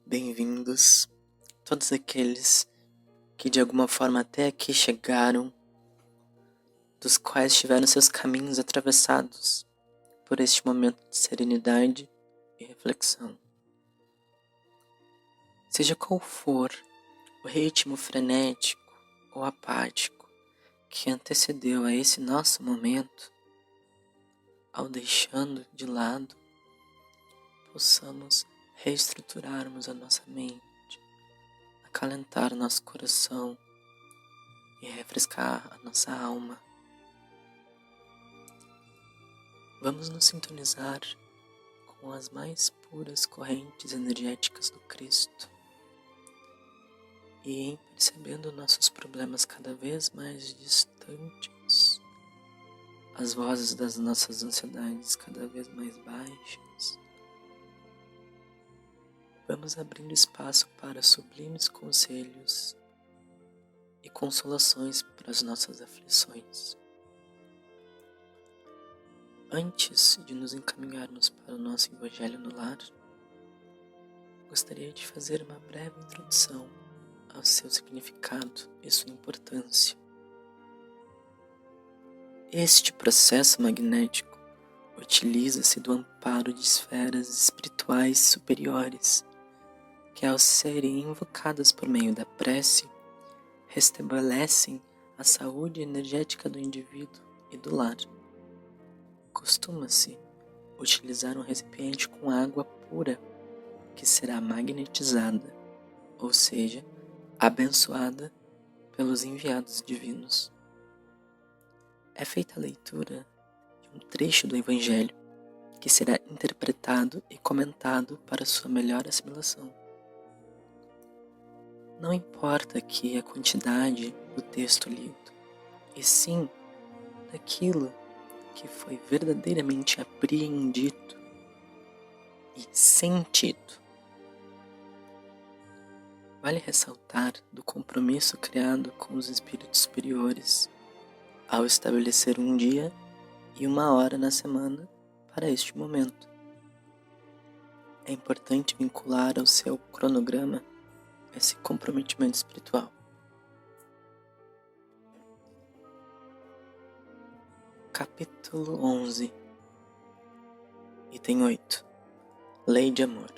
Bem-vindos, todos aqueles que de alguma forma até aqui chegaram, dos quais tiveram seus caminhos atravessados por este momento de serenidade e reflexão. Seja qual for o ritmo frenético ou apático que antecedeu a esse nosso momento, ao deixando de lado, possamos reestruturarmos a nossa mente, acalentar nosso coração e refrescar a nossa alma. Vamos nos sintonizar com as mais puras correntes energéticas do Cristo e em percebendo nossos problemas cada vez mais distantes, as vozes das nossas ansiedades cada vez mais baixas, vamos abrindo espaço para sublimes conselhos e consolações para as nossas aflições. Antes de nos encaminharmos para o nosso Evangelho no Lar, gostaria de fazer uma breve introdução ao seu significado e sua importância. Este processo magnético utiliza-se do amparo de esferas espirituais superiores, que ao serem invocadas por meio da prece, restabelecem a saúde energética do indivíduo e do lar. Costuma-se utilizar um recipiente com água pura, que será magnetizada, ou seja, abençoada pelos enviados divinos. É feita a leitura de um trecho do Evangelho, que será interpretado e comentado para sua melhor assimilação. Não importa aqui a quantidade do texto lido, e sim daquilo que foi verdadeiramente apreendido e sentido. Vale ressaltar do compromisso criado com os espíritos superiores ao estabelecer um dia e uma hora na semana para este momento. É importante vincular ao seu cronograma esse comprometimento espiritual. Capítulo 11, Item 8. Lei de amor.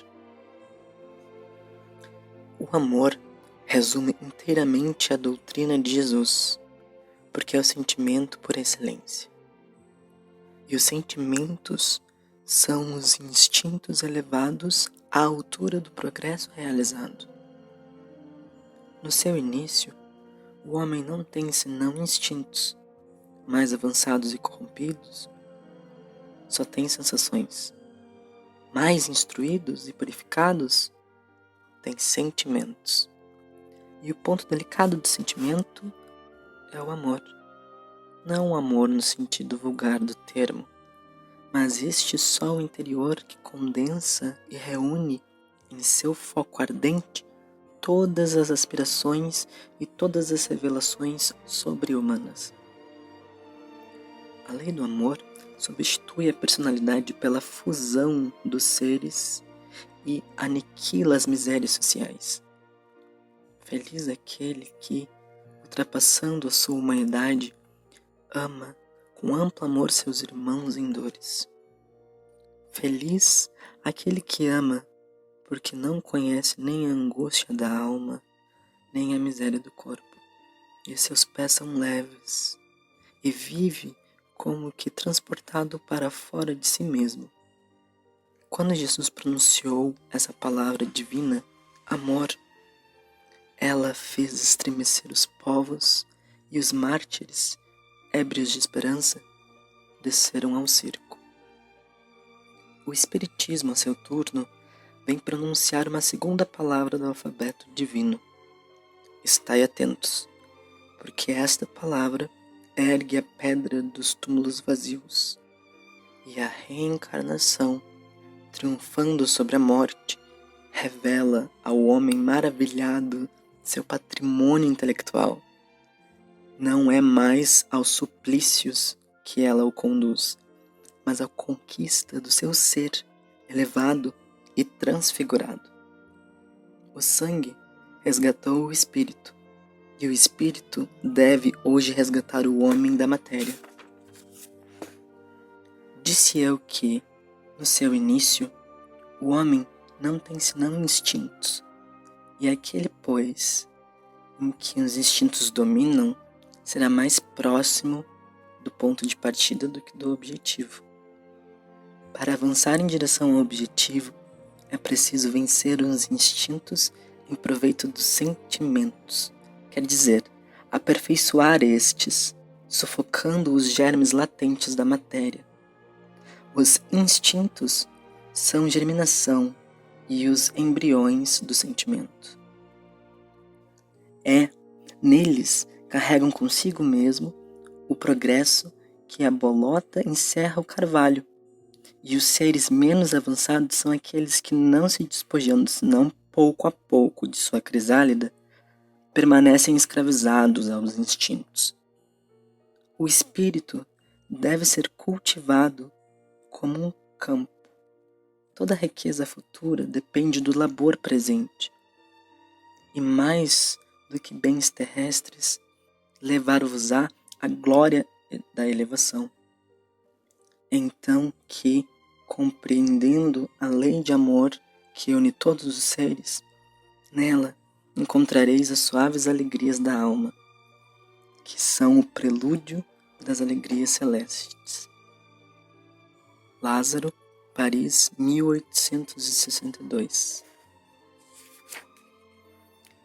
O amor resume inteiramente a doutrina de Jesus, porque é o sentimento por excelência. E os sentimentos são os instintos elevados à altura do progresso realizado. No seu início, o homem não tem senão instintos. Mais avançados e corrompidos, só tem sensações. Mais instruídos e purificados, têm sentimentos. E o ponto delicado do sentimento é o amor. Não o amor no sentido vulgar do termo, mas este sol interior que condensa e reúne em seu foco ardente todas as aspirações e todas as revelações sobre-humanas. A lei do amor substitui a personalidade pela fusão dos seres e aniquila as misérias sociais. Feliz aquele que, ultrapassando a sua humanidade, ama com amplo amor seus irmãos em dores. Feliz aquele que ama, porque não conhece nem a angústia da alma, nem a miséria do corpo, e seus pés são leves, e vive como que transportado para fora de si mesmo. Quando Jesus pronunciou essa palavra divina, amor, ela fez estremecer os povos, e os mártires, ébrios de esperança, desceram ao circo. O Espiritismo, a seu turno, vem pronunciar uma segunda palavra do alfabeto divino. Estai atentos, porque esta palavra ergue a pedra dos túmulos vazios, e a reencarnação, triunfando sobre a morte, revela ao homem maravilhado seu patrimônio intelectual. Não é mais aos suplícios que ela o conduz, mas à conquista do seu ser elevado e transfigurado. O sangue resgatou o espírito, e o espírito deve hoje resgatar o homem da matéria. Disse eu que, no seu início, o homem não tem senão instintos, e aquele, pois, em que os instintos dominam, será mais próximo do ponto de partida do que do objetivo. Para avançar em direção ao objetivo, é preciso vencer os instintos em proveito dos sentimentos, quer dizer, aperfeiçoar estes, sufocando os germes latentes da matéria. Os instintos são germinação e os embriões do sentimento. Neles carregam consigo mesmo o progresso que a bolota encerra o carvalho, e os seres menos avançados são aqueles que, não se despojando senão pouco a pouco de sua crisálida, permanecem escravizados aos instintos. O espírito deve ser cultivado como um campo. Toda riqueza futura depende do labor presente. E mais do que bens terrestres, levar-vos-á a glória da elevação. Então que, compreendendo a lei de amor que une todos os seres, nela encontrareis as suaves alegrias da alma, que são o prelúdio das alegrias celestes. Lázaro, Paris, 1862.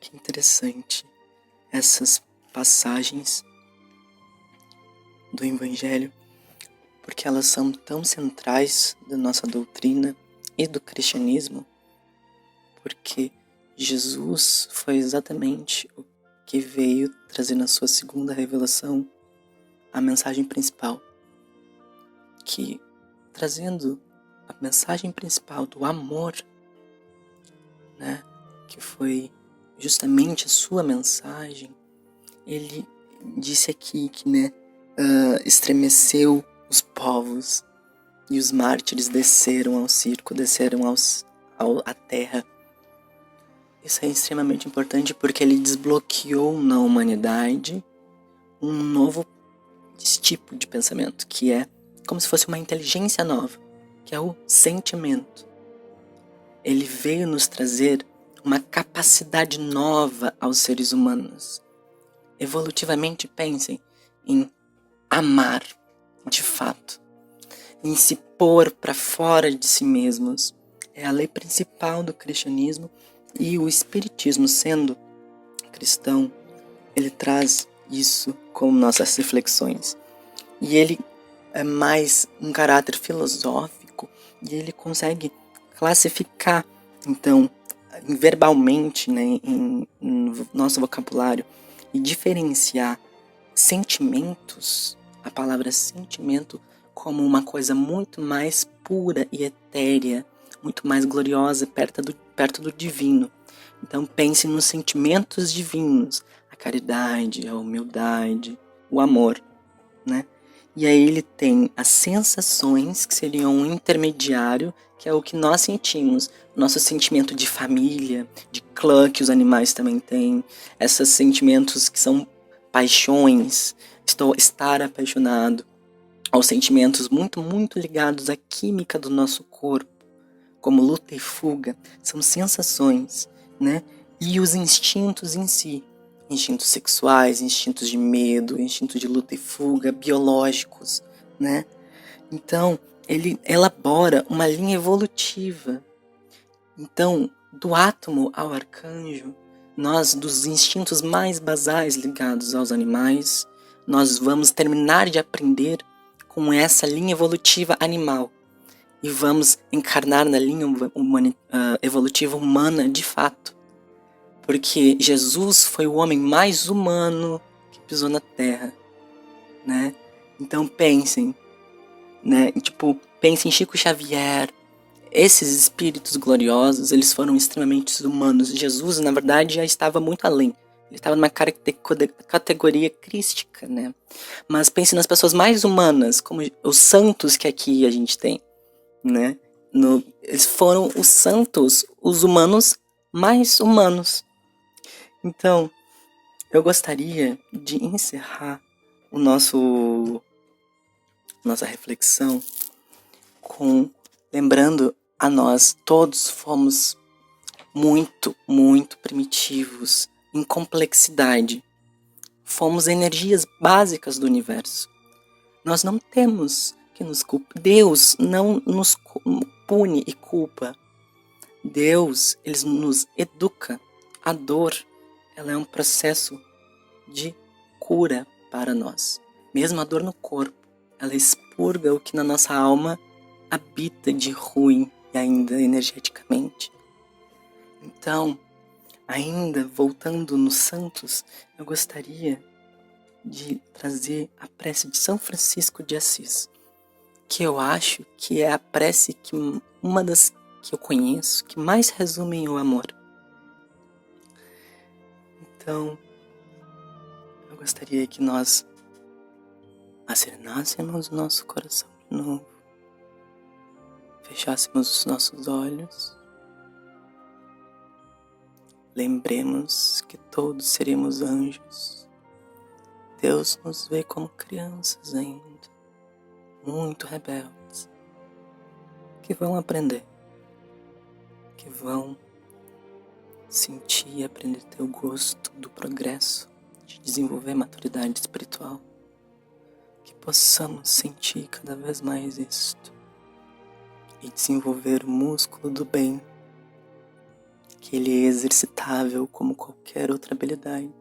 Que interessante essas passagens do Evangelho, porque elas são tão centrais da nossa doutrina e do cristianismo, porque Jesus foi exatamente o que veio trazer na sua segunda revelação a mensagem principal, que trazendo a mensagem principal do amor, né, que foi justamente a sua mensagem, ele disse aqui que, estremeceu os povos e os mártires desceram ao circo, desceram à terra. Isso é extremamente importante porque ele desbloqueou na humanidade um novo tipo de pensamento, que é como se fosse uma inteligência nova, que é o sentimento. Ele veio nos trazer uma capacidade nova aos seres humanos. Evolutivamente, pensem em amar de fato, em se pôr para fora de si mesmos. É a lei principal do cristianismo, e o espiritismo, sendo cristão, ele traz isso como nossas reflexões. E ele é mais um caráter filosófico, e ele consegue classificar, então, verbalmente, em nosso vocabulário, e diferenciar sentimentos, a palavra sentimento, como uma coisa muito mais pura e etérea, muito mais gloriosa, perto do divino. Então pense nos sentimentos divinos, a caridade, a humildade, o amor, né? E aí ele tem as sensações, que seriam um intermediário, que é o que nós sentimos, nosso sentimento de família, de clã, que os animais também têm, esses sentimentos que são paixões, estar apaixonado, aos sentimentos muito, muito ligados à química do nosso corpo, como luta e fuga, são sensações, né? E os instintos em si, instintos sexuais, instintos de medo, instintos de luta e fuga, biológicos, né? Então, ele elabora uma linha evolutiva. Então, do átomo ao arcanjo, nós, dos instintos mais basais ligados aos animais, nós vamos terminar de aprender com essa linha evolutiva animal e vamos encarnar na linha evolutiva humana de fato. Porque Jesus foi o homem mais humano que pisou na Terra, né? Então pensem, né? Pensem em Chico Xavier. Esses espíritos gloriosos, eles foram extremamente humanos. Jesus, na verdade, já estava muito além. Ele estava numa categoria crística, né? Mas pense nas pessoas mais humanas, como os santos que aqui a gente tem, né? Eles foram os santos, os humanos mais humanos. Então, eu gostaria de encerrar nossa reflexão lembrando a nós, todos fomos muito, muito primitivos em complexidade. Fomos energias básicas do universo. Nós não temos que nos culpar. Deus não nos pune e culpa. Deus, ele nos educa. A dor, ela é um processo de cura para nós. Mesmo a dor no corpo, ela expurga o que na nossa alma habita de ruim e ainda energeticamente. Então, ainda voltando nos santos, eu gostaria de trazer a prece de São Francisco de Assis, que eu acho que é a prece que uma das que eu conheço que mais resumem o amor. Então, eu gostaria que nós acernássemos o nosso coração de novo, fechássemos os nossos olhos, lembremos que todos seremos anjos. Deus nos vê como crianças ainda, muito rebeldes, que vão aprender, que vão sentir e aprender a ter o gosto do progresso, de desenvolver maturidade espiritual, que possamos sentir cada vez mais isto e desenvolver o músculo do bem, que ele é exercitável como qualquer outra habilidade.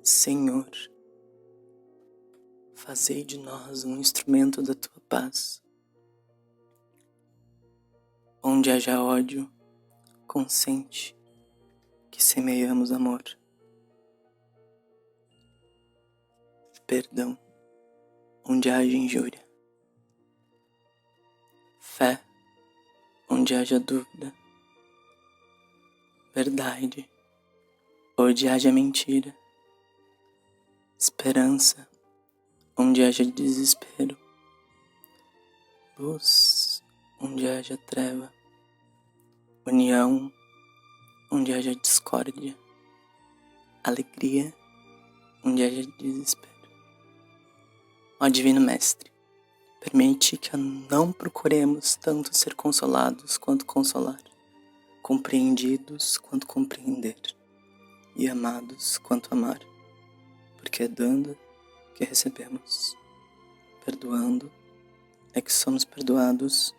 Senhor, fazei de nós um instrumento da tua paz. Onde haja ódio, consente que semeiamos amor. Perdão, onde haja injúria. Fé, onde haja dúvida. Verdade, onde haja mentira. Esperança, onde haja desespero. Luz, onde haja treva. União, onde haja discórdia. Alegria, onde haja desespero. Ó Divino Mestre, permite que não procuremos tanto ser consolados quanto consolar, compreendidos quanto compreender, e amados quanto amar, porque é dando que recebemos, perdoando é que somos perdoados,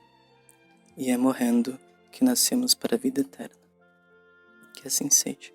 e é morrendo que nascemos para a vida eterna. Que assim seja.